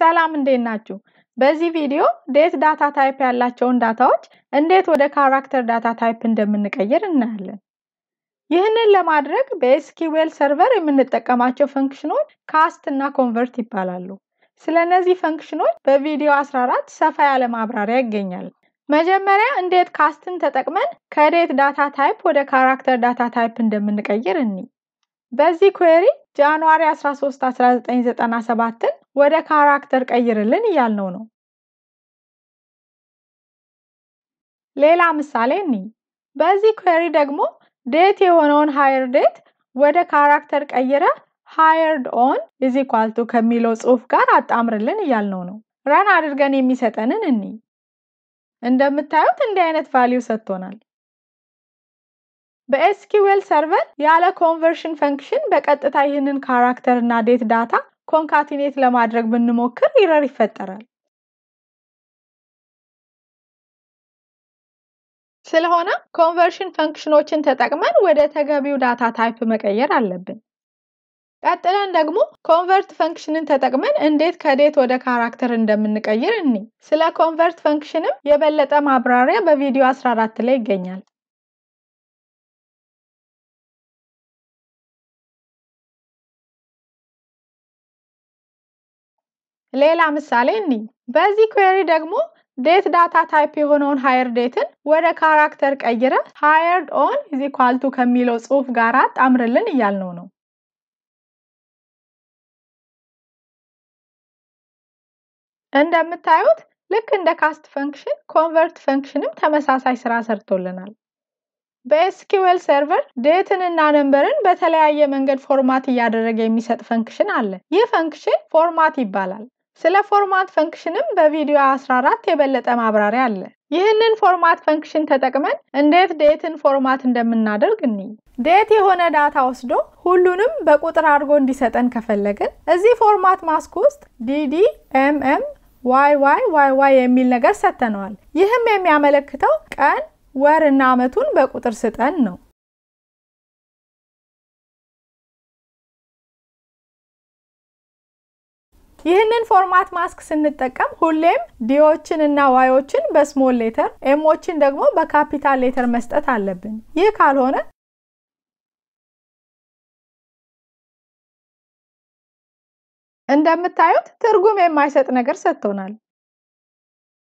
ሰላም እንዴት ናችሁ? በዚህ ቪዲዮ ዴት ዳታ ታይፕ ያላቸውን ዳታዎች እንዴት ወደ ካራክተር ዳታ ታይፕ እንደምንቀይር እናያለን። ይህንን ለማድረግ በኤስኪዩኤል ሰርቨር የምንጠቀማቸው ፈንክሽኖች ካስት እና ኮንቨርት ይባላሉ። ስለነዚህ ፈንክሽኖች በቪዲዮ 14 ሰፋ ያለ ማብራሪያ ይገኛል። መጀመሪያ እንዴት ካስትን ተጠቅመን ከዴት ዳታ ታይፕ ወደ ካራክተር ዳታ ታይፕ እንደምንቀይር እንይ። በዚህ ኩዌሪ ጃንዋሪ 13 1997 ወደ ካራክተር ቀይርልን እያልነው ነው። ሌላ ምሳሌ እንይ። በዚህ ኩዌሪ ደግሞ ዴት የሆነውን ሃየር ዴት ወደ ካራክተር ቀይረ hired on = ከሚለው ጽሑፍ ጋር አጣምርልን እያልነው ነው። ራን አድርገን የሚሰጠንን እንይ። እንደምታዩት እንዲህ አይነት ቫልዩ ሰጥቶናል። በኤስኪዩኤል ሰርቨር ያለ ኮንቨርሽን ፈንክሽን በቀጥታ ይህንን ካራክተር እና ዴት ዳታ ኮንካቲኔት ለማድረግ ብንሞክር ኢረር ይፈጠራል። ስለሆነ ኮንቨርሽን ፈንክሽኖችን ተጠቅመን ወደ ተገቢው ዳታ ታይፕ መቀየር አለብን። ቀጥለን ደግሞ ኮንቨርት ፈንክሽንን ተጠቅመን እንዴት ከዴት ወደ ካራክተር እንደምንቀይር እንይ። ስለ ኮንቨርት ፈንክሽንም የበለጠ ማብራሪያ በቪዲዮ 14 ላይ ይገኛል። ሌላ ምሳሌ እንይ። በዚህ ኩዌሪ ደግሞ ዴት ዳታ ታይፕ የሆነውን ሃየር ዴትን ወደ ካራክተር ቀይረ hired on = ከሚለው ጽሑፍ ጋር አጣምርልን እያልነው ነው። እንደምታዩት ልክ እንደ ካስት ፈንክሽን ኮንቨርት ፈንክሽንም ተመሳሳይ ስራ ሰርቶልናል። በኤስኪዩኤል ሰርቨር ዴትን እና ነምበርን በተለያየ መንገድ ፎርማት እያደረገ የሚሰጥ ፈንክሽን አለ። ይህ ፈንክሽን ፎርማት ይባላል። ስለ ፎርማት ፈንክሽንም በቪዲዮ 14 የበለጠ ማብራሪያ አለ። ይህንን ፎርማት ፈንክሽን ተጠቅመን እንዴት ዴትን ፎርማት እንደምናደርግ እንይ። ዴት የሆነ ዳታ ወስዶ ሁሉንም በቁጥር አድርጎ እንዲሰጠን ከፈለግን እዚህ ፎርማት ማስክ ውስጥ dd mm yy የሚል ነገር ሰጥተነዋል። ይህም የሚያመለክተው ቀን፣ ወር እና ዓመቱን በቁጥር ስጠን ነው። ይህንን ፎርማት ማስክ ስንጠቀም ሁሌም ዲዎችን እና ዋዮችን በስሞል ሌተር ኤሞችን ደግሞ በካፒታል ሌተር መስጠት አለብን። ይህ ካልሆነ እንደምታዩት ትርጉም የማይሰጥ ነገር ሰጥቶናል።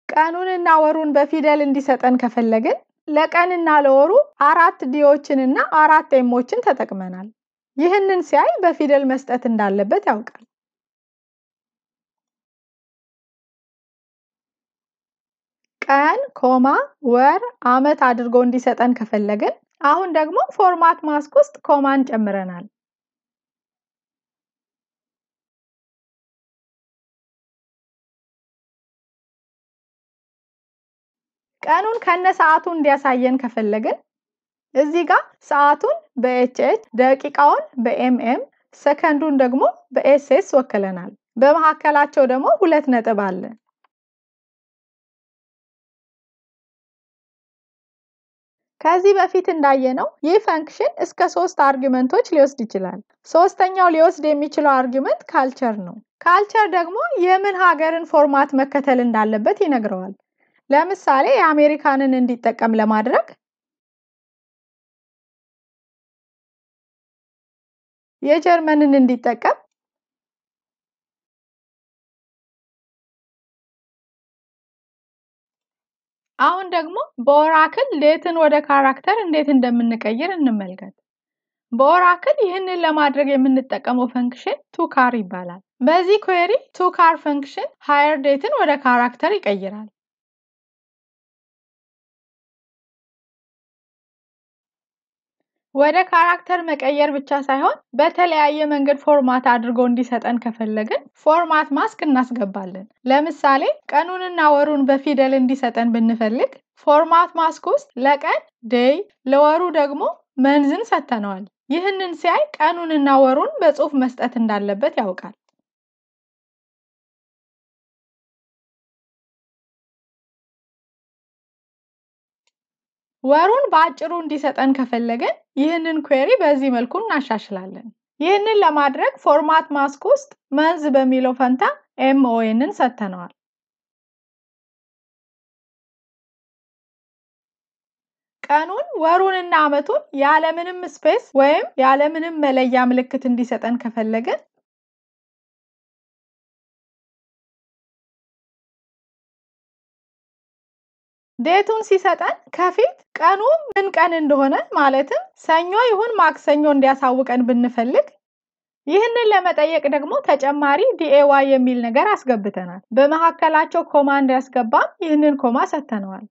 ቀኑንና ወሩን በፊደል እንዲሰጠን ከፈለግን ለቀንና ለወሩ 4 ዲዎችን እና 4 ኤሞችን ተጠቅመናል። ይህንን ሲያይ በፊደል መስጠት እንዳለበት ያውቃል። ቀን፣ ወር፣ ዓመት አድርጎ እንዲሰጠን ከፈለግን አሁን ደግሞ ፎርማት ማስክ ውስጥ ኮማን ጨምረናል። ቀኑን ከነሰዓቱ እንዲያሳየን ከፈለግን እዚህ ጋር ሰዓቱን በኤችኤች፣ ደቂቃውን በኤምኤም፣ ሰከንዱን ደግሞ በኤስኤስ ወክለናል። በመሐከላቸው ደግሞ 2 ነጥብ አለ። ከዚህ በፊት እንዳየነው ይህ ፈንክሽን እስከ 3 አርጊውመንቶች ሊወስድ ይችላል። ሶስተኛው ሊወስድ የሚችለው አርጊውመንት ካልቸር ነው። ካልቸር ደግሞ የምን ሀገርን ፎርማት መከተል እንዳለበት ይነግረዋል። ለምሳሌ የአሜሪካንን እንዲጠቀም ለማድረግ የጀርመንን እንዲጠቀም አሁን ደግሞ በኦራክል ዴትን ወደ ካራክተር እንዴት እንደምንቀይር እንመልከት። በኦራክል ይህንን ለማድረግ የምንጠቀመው ፈንክሽን to char ይባላል። በዚህ ኩዌሪ to char ፈንክሽን ሃየር ዴትን ወደ ካራክተር ይቀይራል። ወደ ካራክተር መቀየር ብቻ ሳይሆን በተለያየ መንገድ ፎርማት አድርጎ እንዲሰጠን ከፈለግን ፎርማት ማስክ እናስገባለን። ለምሳሌ ቀኑንና ወሩን በፊደል እንዲሰጠን ብንፈልግ ፎርማት ማስክ ውስጥ ለቀን day፣ ለወሩ ደግሞ መንዝን ሰጥተነዋል። ይህንን ሲያይ ቀኑንና ወሩን በጽሑፍ መስጠት እንዳለበት ያውቃል። ወሩን በአጭሩ እንዲሰጠን ከፈለግን ይህንን ኩዌሪ በዚህ መልኩ እናሻሽላለን። ይህንን ለማድረግ ፎርማት ማስክ ውስጥ መንዝ በሚለው ፈንታ MONን ሰጥተነዋል። ቀኑን፣ ወሩንና ዓመቱን ያለምንም ስፔስ ወይም ያለምንም መለያ ምልክት እንዲሰጠን ከፈለግን ዴቱን ሲሰጠን ከፊት ቀኑ ምን ቀን እንደሆነ ማለትም ሰኞ ይሁን ማክሰኞ እንዲያሳውቀን ብንፈልግ ይህንን ለመጠየቅ ደግሞ ተጨማሪ DAY የሚል ነገር አስገብተናል። በመሐከላቸው ኮማ እንዲያስገባም ይህንን ኮማ ሰጥተነዋል።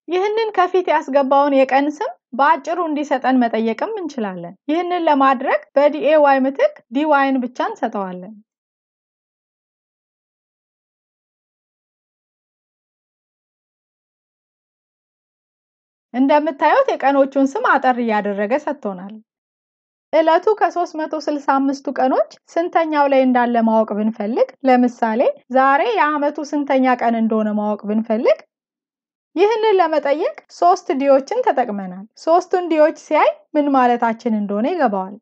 ይህንን ከፊት ያስገባውን የቀን ስም በአጭሩ እንዲሰጠን መጠየቅም እንችላለን። ይህንን ለማድረግ በDAY ምትክ DYን ብቻ እንሰጠዋለን። እንደምታዩት የቀኖቹን ስም አጠር ያደረገ ሰጥቶናል። ዕለቱ ከ365ቱ ቀኖች ስንተኛው ላይ እንዳለ ማወቅ ብንፈልግ ለምሳሌ ዛሬ የዓመቱ ስንተኛ ቀን እንደሆነ ማወቅ ብንፈልግ ይህንን ለመጠየቅ 3 ዲዎችን ተጠቅመናል። 3ቱን ዲዎች ሲያይ ምን ማለታችን እንደሆነ ይገባዋል።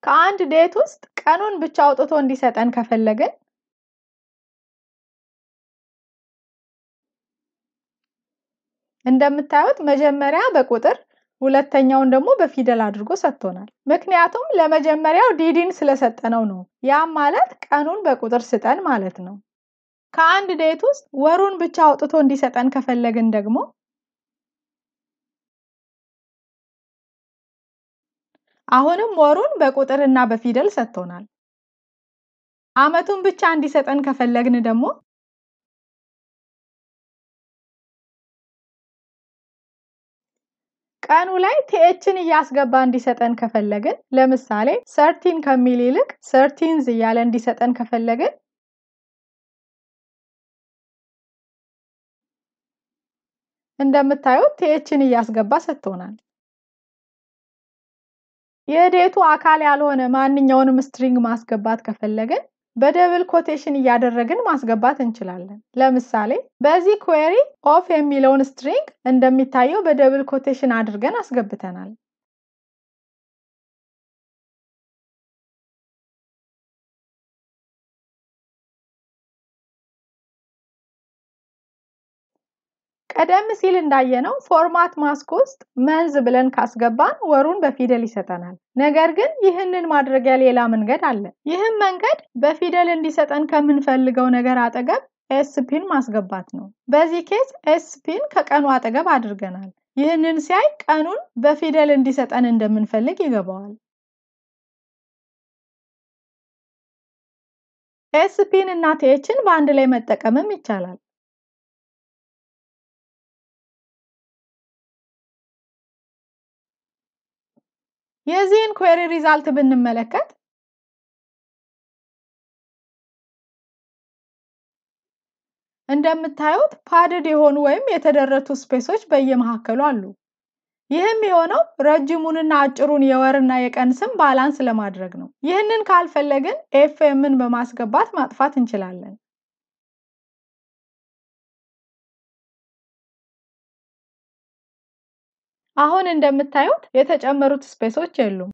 ከአንድ ዴት ውስጥ ቀኑን ብቻ አውጥቶ እንዲሰጠን ከፈለግን እንደምታዩት መጀመሪያ በቁጥር ሁለተኛውን ደግሞ በፊደል አድርጎ ሰጥቶናል። ምክንያቱም ለመጀመሪያው ዲዲን ስለሰጠነው ነው። ያም ማለት ቀኑን በቁጥር ስጠን ማለት ነው። ከአንድ ዴት ውስጥ ወሩን ብቻ አውጥቶ እንዲሰጠን ከፈለግን ደግሞ አሁንም ወሩን በቁጥርና በፊደል ሰጥቶናል። ዓመቱን ብቻ እንዲሰጠን ከፈለግን ደግሞ ቀኑ ላይ THን እያስገባ እንዲሰጠን ከፈለግን ለምሳሌ 13 ከሚል ይልቅ 13 እያለ እንዲሰጠን ከፈለግን እንደምታዩት THን እያስገባ ሰጥቶናል። የዴቱ አካል ያልሆነ ማንኛውንም ስትሪንግ ማስገባት ከፈለግን በደብል ኮቴሽን እያደረግን ማስገባት እንችላለን። ለምሳሌ በዚህ ኩዌሪ ኦፍ የሚለውን ስትሪንግ እንደሚታየው በደብል ኮቴሽን አድርገን አስገብተናል። ቀደም ሲል እንዳየነው ፎርማት ማስክ ውስጥ መንዝ ብለን ካስገባን ወሩን በፊደል ይሰጠናል። ነገር ግን ይህንን ማድረጊያ ሌላ መንገድ አለ። ይህም መንገድ በፊደል እንዲሰጠን ከምንፈልገው ነገር አጠገብ SPን ማስገባት ነው። በዚህ ኬስ SPን ከቀኑ አጠገብ አድርገናል። ይህንን ሲያይ ቀኑን በፊደል እንዲሰጠን እንደምንፈልግ ይገባዋል። SPን እና THን በአንድ ላይ መጠቀምም ይቻላል። የዚህን ኩዌሪ ሪዛልት ብንመለከት እንደምታዩት ፓድድ የሆኑ ወይም የተደረቱ ስፔሶች በየመሐከሉ አሉ። ይህም የሆነው ረጅሙንና አጭሩን የወርና የቀን ስም ባላንስ ለማድረግ ነው። ይህንን ካልፈለግን FMን በማስገባት ማጥፋት እንችላለን። አሁን እንደምታዩት የተጨመሩት ስፔሶች የሉም።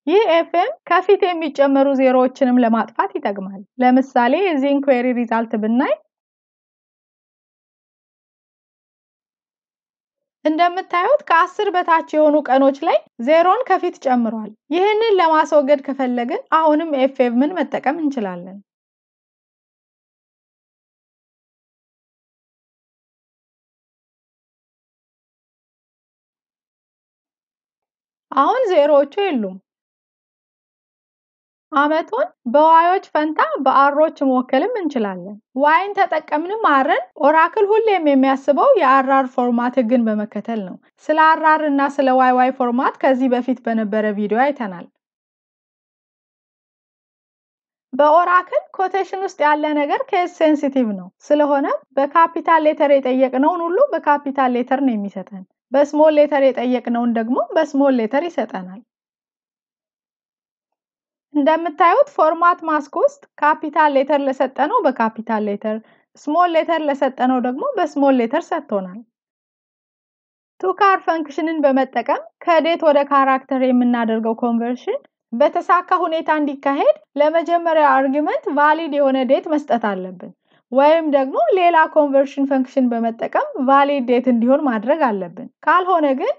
ይህ FM ከፊት የሚጨመሩ ዜሮዎችንም ለማጥፋት ይጠቅማል። ለምሳሌ የዚህን ኩዌሪ ሪዛልት ብናይ እንደምታዩት ከ10 በታች የሆኑ ቀኖች ላይ ዜሮን ከፊት ጨምሯል። ይህንን ለማስወገድ ከፈለግን አሁንም FMን መጠቀም እንችላለን። አሁን ዜሮዎቹ የሉም። ዓመቱን በዋዮች ፈንታ በአሮች መወከልም እንችላለን። ዋይን ተጠቀምንም አርን ኦራክል ሁሌም የሚያስበው የአራር ፎርማት ህግን በመከተል ነው። ስለ አራር እና ስለ ዋይ ፎርማት ከዚህ በፊት በነበረ ቪዲዮ አይተናል። በኦራክል ኮቴሽን ውስጥ ያለ ነገር ኬስ ሴንሲቲቭ ነው። ስለሆነም በካፒታል ሌተር የጠየቅነውን ሁሉ በካፒታል ሌተር ነው የሚሰጠን። በስሞል ሌተር የጠየቅነውን ደግሞ በስሞል ሌተር ይሰጠናል። እንደምታዩት ፎርማት ማስክ ውስጥ ካፒታል ሌተር ለሰጠነው በካፒታል ሌተር፣ ስሞል ሌተር ለሰጠነው ደግሞ በስሞል ሌተር ሰጥቶናል። ቱ ካር ፈንክሽንን በመጠቀም ከዴት ወደ ካራክተር የምናደርገው ኮንቨርሽን በተሳካ ሁኔታ እንዲካሄድ ለመጀመሪያው አርጊመንት ቫሊድ የሆነ ዴት መስጠት አለብን፣ ወይም ደግሞ ሌላ ኮንቨርሽን ፈንክሽን በመጠቀም ቫሊድ ዴት እንዲሆን ማድረግ አለብን። ካልሆነ ግን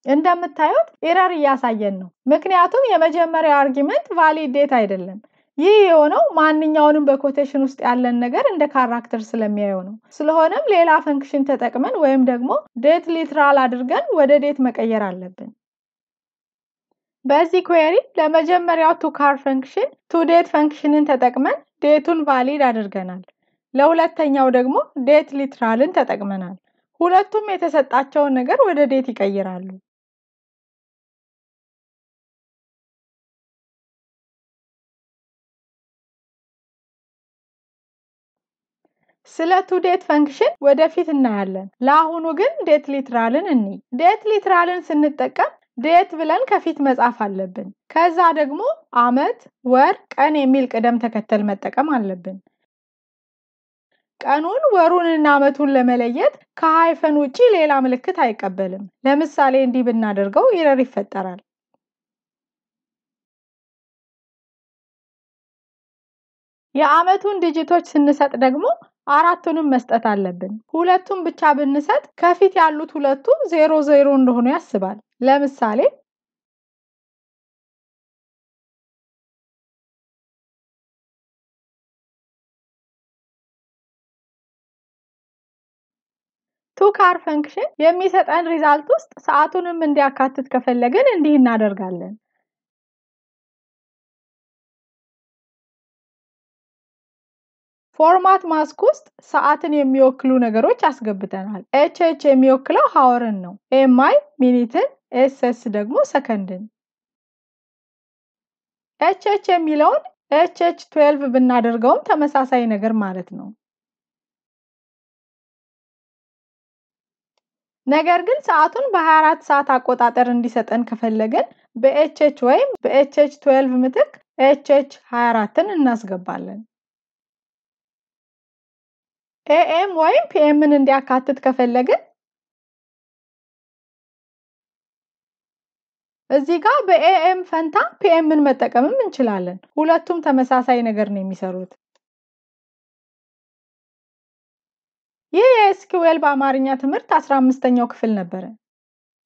እንደምታዩት ኤረር እያሳየን ነው። ምክንያቱም የመጀመሪያው አርጊመንት ቫሊድ ዴት አይደለም። ይህ የሆነው ማንኛውንም በኮቴሽን ውስጥ ያለን ነገር እንደ ካራክተር ስለሚያየው ነው። ስለሆነም ሌላ ፈንክሽን ተጠቅመን ወይም ደግሞ ዴት ሊትራል አድርገን ወደ ዴት መቀየር አለብን። በዚህ ኩዌሪ ለመጀመሪያው ቱ ካር ፈንክሽን ቱ ዴት ፈንክሽንን ተጠቅመን ዴቱን ቫሊድ አድርገናል። ለሁለተኛው ደግሞ ዴት ሊትራልን ተጠቅመናል። ሁለቱም የተሰጣቸውን ነገር ወደ ዴት ይቀይራሉ። ስለ ቱ ዴት ፈንክሽን ወደፊት እናያለን። ለአሁኑ ግን ዴት ሊትራልን እንይ። ዴት ሊትራልን ስንጠቀም ዴት ብለን ከፊት መጻፍ አለብን። ከዛ ደግሞ አመት፣ ወር፣ ቀን የሚል ቅደም ተከተል መጠቀም አለብን። ቀኑን፣ ወሩንና አመቱን ለመለየት ከሃይፈን ውጪ ሌላ ምልክት አይቀበልም። ለምሳሌ እንዲህ ብናደርገው ኤረር ይፈጠራል። የአመቱን ዲጂቶች ስንሰጥ ደግሞ አራቱንም መስጠት አለብን። ሁለቱም ብቻ ብንሰጥ ከፊት ያሉት ሁለቱ 00 እንደሆነ ያስባል። ለምሳሌ ቱ ካር ፈንክሽን የሚሰጠን ሪዛልት ውስጥ ሰዓቱንም እንዲያካትት ከፈለግን እንዲህ እናደርጋለን። ፎርማት ማስክ ውስጥ ሰዓትን የሚወክሉ ነገሮች አስገብተናል። ኤችኤች የሚወክለው ሃወርን ነው። ኤምአይ ሚኒትን፣ ኤስኤስ ደግሞ ሰከንድን። ኤችኤች የሚለውን ኤችኤች 12 ብናደርገውም ተመሳሳይ ነገር ማለት ነው። ነገር ግን ሰዓቱን በ24 ሰዓት አቆጣጠር እንዲሰጠን ከፈለግን በኤችኤች ወይም በኤችኤች 12 ምትክ ኤችኤች 24ን እናስገባለን። ኤኤም ወይም ፒኤምን እንዲያካትት ከፈለግን እዚህ ጋር በኤኤም ፈንታ ፒኤምን መጠቀምም እንችላለን። ሁለቱም ተመሳሳይ ነገር ነው የሚሰሩት። ይህ የኤስኪውኤል በአማርኛ ትምህርት 15ኛው ክፍል ነበር።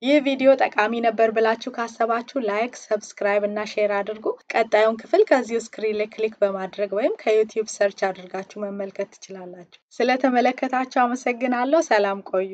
ይህ ቪዲዮ ጠቃሚ ነበር ብላችሁ ካሰባችሁ ላይክ፣ ሰብስክራይብ እና ሼር አድርጉ። ቀጣዩን ክፍል ከዚህ ስክሪን ላይ ክሊክ በማድረግ ወይም ከዩቲዩብ ሰርች አድርጋችሁ መመልከት ትችላላችሁ። ስለተመለከታችሁ አመሰግናለሁ። ሰላም ቆዩ።